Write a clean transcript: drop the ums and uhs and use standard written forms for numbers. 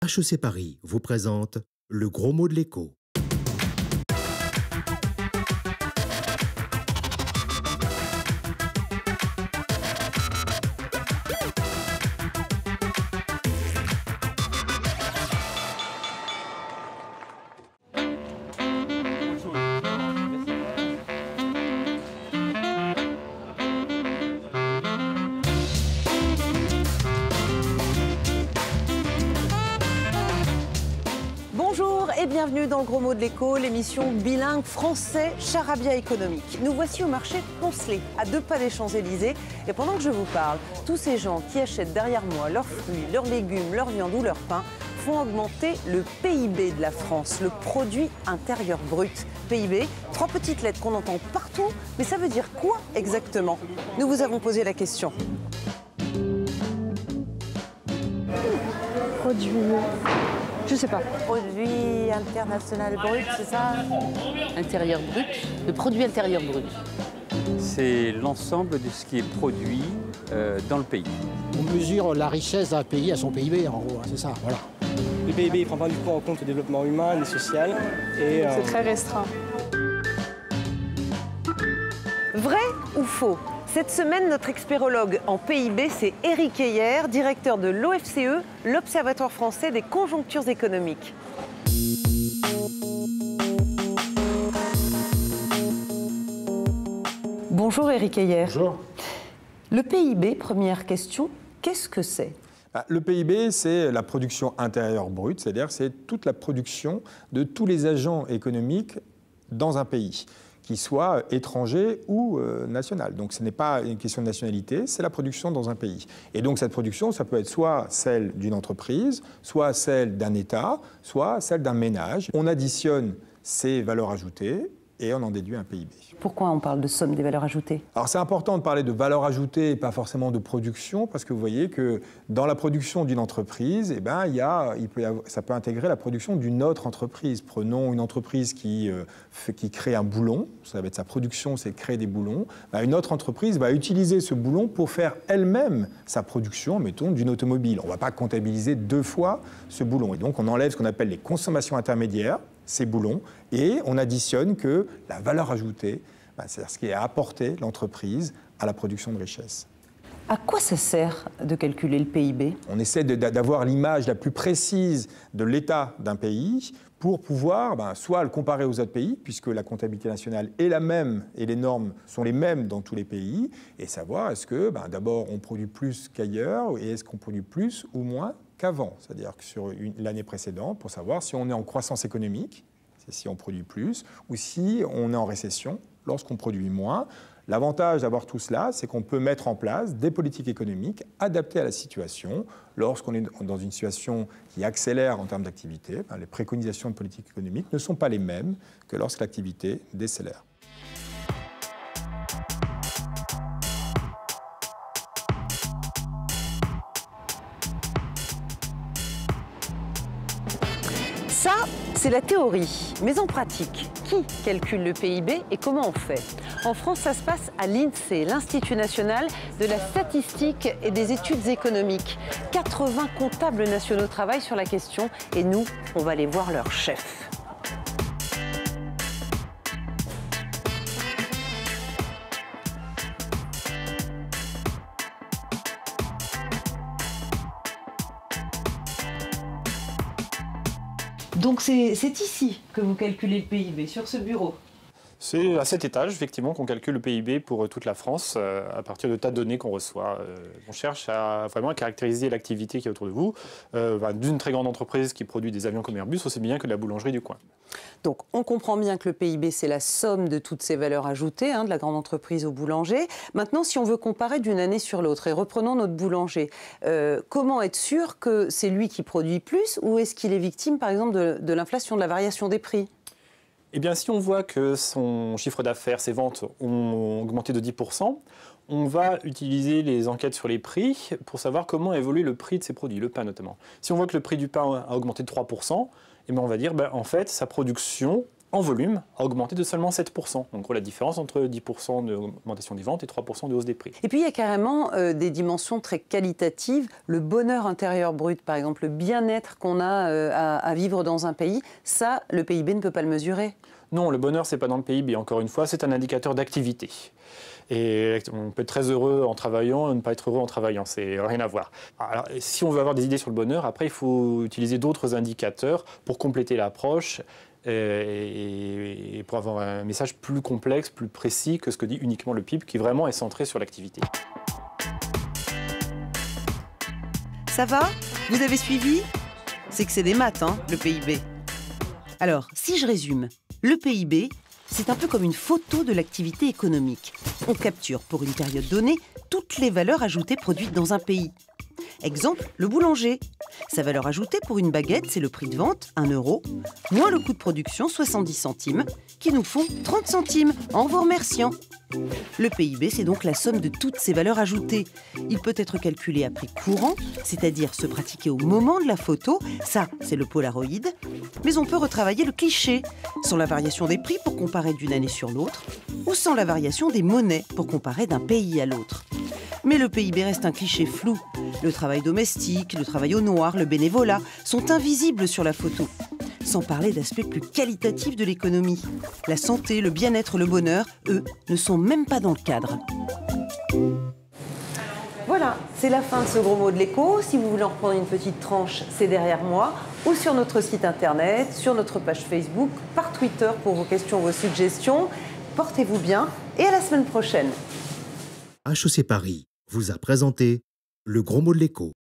HEC Paris vous présente le gros mot de l'écho. Bonjour et bienvenue dans le gros mot de l'écho, l'émission bilingue français charabia économique. Nous voici au marché Poncelet, à 2 pas des Champs-Élysées. Et pendant que je vous parle, tous ces gens qui achètent derrière moi leurs fruits, leurs légumes, leur viande ou leur pain font augmenter le PIB de la France, le produit intérieur brut. PIB, 3 petites lettres qu'on entend partout, mais ça veut dire quoi exactement? Nous vous avons posé la question. Produit. Je sais pas. Produit international brut, c'est ça? Intérieur brut, le produit intérieur brut. C'est l'ensemble de ce qui est produit dans le pays. On mesure la richesse d'un pays à son PIB, en gros, hein, c'est ça, voilà. Le PIB ne prend pas du tout en compte le développement humain et social. C'est très restreint. Vrai ou faux? Cette semaine, notre expérologue en PIB, c'est Éric Heyer, directeur de l'OFCE, l'Observatoire français des conjonctures économiques. Bonjour Éric Heyer. Bonjour. Le PIB, première question, qu'est-ce que c'est? Le PIB, c'est la production intérieure brute, c'est-à-dire c'est toute la production de tous les agents économiques dans un pays, qui soit étranger ou national. Donc ce n'est pas une question de nationalité, c'est la production dans un pays. Et donc cette production, ça peut être soit celle d'une entreprise, soit celle d'un État, soit celle d'un ménage. On additionne ces valeurs ajoutées et on en déduit un PIB. Pourquoi on parle de somme des valeurs ajoutées? Alors c'est important de parler de valeur ajoutée et pas forcément de production, parce que vous voyez que dans la production d'une entreprise, eh ben, ça peut intégrer la production d'une autre entreprise. Prenons une entreprise qui crée un boulon, ça va être sa production, c'est de créer des boulons. Une autre entreprise va utiliser ce boulon pour faire elle-même sa production, mettons, d'une automobile. On ne va pas comptabiliser 2 fois ce boulon. Et donc on enlève ce qu'on appelle les consommations intermédiaires, ces boulons, et on additionne que la valeur ajoutée, c'est-à-dire ce qui est apporté l'entreprise à la production de richesse. À quoi ça sert de calculer le PIB? On essaie d'avoir l'image la plus précise de l'état d'un pays pour pouvoir soit le comparer aux autres pays, puisque la comptabilité nationale est la même et les normes sont les mêmes dans tous les pays, et savoir est-ce que d'abord on produit plus qu'ailleurs et est-ce qu'on produit plus ou moins qu'avant, c'est-à-dire que sur l'année précédente, pour savoir si on est en croissance économique, c'est si on produit plus, ou si on est en récession, lorsqu'on produit moins. L'avantage d'avoir tout cela, c'est qu'on peut mettre en place des politiques économiques adaptées à la situation. Lorsqu'on est dans une situation qui accélère en termes d'activité, les préconisations de politique économique ne sont pas les mêmes que lorsque l'activité décélère. Ça, c'est la théorie. Mais en pratique, qui calcule le PIB et comment on fait? En France, ça se passe à l'INSEE, l'Institut national de la statistique et des études économiques. 80 comptables nationaux travaillent sur la question et nous, on va aller voir leur chef. Donc c'est ici que vous calculez le PIB, sur ce bureau? C'est à cet étage, effectivement, qu'on calcule le PIB pour toute la France, à partir de tas de données qu'on reçoit. On cherche vraiment à caractériser l'activité qui est autour de vous, d'une très grande entreprise qui produit des avions comme Airbus, aussi bien que de la boulangerie du coin. Donc on comprend bien que le PIB, c'est la somme de toutes ces valeurs ajoutées, de la grande entreprise au boulanger. Maintenant, si on veut comparer d'une année sur l'autre, et reprenons notre boulanger, comment être sûr que c'est lui qui produit plus, ou est-ce qu'il est victime, par exemple, de l'inflation, de la variation des prix? Eh bien, si on voit que son chiffre d'affaires, ses ventes ont augmenté de 10%, on va utiliser les enquêtes sur les prix pour savoir comment évolue le prix de ses produits, le pain notamment. Si on voit que le prix du pain a augmenté de 3%, eh bien on va dire, en fait, sa production en volume, a augmenté de seulement 7%. Donc la différence entre 10% d'augmentation des ventes et 3% de hausse des prix. Et puis il y a carrément des dimensions très qualitatives. Le bonheur intérieur brut, par exemple, le bien-être qu'on a à vivre dans un pays, ça, le PIB ne peut pas le mesurer. Non, le bonheur, ce n'est pas dans le PIB. Encore une fois, c'est un indicateur d'activité. Et on peut être très heureux en travaillant et ne pas être heureux en travaillant, c'est rien à voir. Alors, si on veut avoir des idées sur le bonheur, après il faut utiliser d'autres indicateurs pour compléter l'approche et pour avoir un message plus complexe, plus précis que ce que dit uniquement le PIB, qui vraiment est centré sur l'activité. Ça va? Vous avez suivi? C'est que c'est des maths, hein, le PIB. Alors, si je résume, le PIB, c'est un peu comme une photo de l'activité économique. On capture pour une période donnée toutes les valeurs ajoutées produites dans un pays. Exemple, le boulanger. Sa valeur ajoutée pour une baguette, c'est le prix de vente, 1 €, moins le coût de production, 70 centimes, qui nous font 30 centimes, en vous remerciant. Le PIB, c'est donc la somme de toutes ces valeurs ajoutées. Il peut être calculé à prix courant, c'est-à-dire se pratiquer au moment de la photo, ça, c'est le Polaroid. Mais on peut retravailler le cliché, sans la variation des prix pour comparer d'une année sur l'autre, ou sans la variation des monnaies pour comparer d'un pays à l'autre. Mais le PIB reste un cliché flou. Le travail domestique, le travail au noir, le bénévolat sont invisibles sur la photo. Sans parler d'aspects plus qualitatifs de l'économie. La santé, le bien-être, le bonheur, eux, ne sont même pas dans le cadre. Voilà, c'est la fin de ce gros mot de l'écho. Si vous voulez en reprendre une petite tranche, c'est derrière moi, ou sur notre site internet, sur notre page Facebook, par Twitter pour vos questions, vos suggestions. Portez-vous bien et à la semaine prochaine. HEC Paris vous a présenté le gros mot de l'écho.